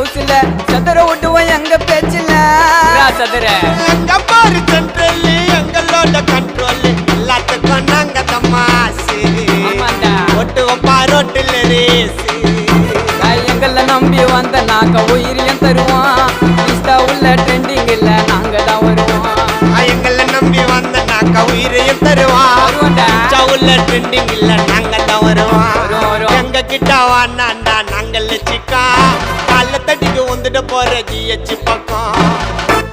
ஹவுஸ்ல சதுர விட்டுவோம் எங்க பேச்சுல சதுர எங்க பாரு சென்ட்ரல் எங்களோட கண்ட்ரோல் எல்லாத்துக்கும் நாங்க தமாசு ஒட்டுவோம் பாரோட்டில் ரேசு எங்களை நம்பி வந்த நாங்க உயிரியும் தருவோம் இன்ஸ்டா உள்ள ட்ரெண்டிங் இல்ல நாங்க தான் வருவோம் எங்களை நம்பி வந்த நாங்க உயிரையும் தருவோம் உள்ள ட்ரெண்டிங் இல்ல நாங்க தான் வருவோம் எங்க கிட்ட வாண்டாண்டா நாங்கள் சிக்கா கால தட்டிக்கு வந்துட்டு போற ஜிஹெச் பக்கம்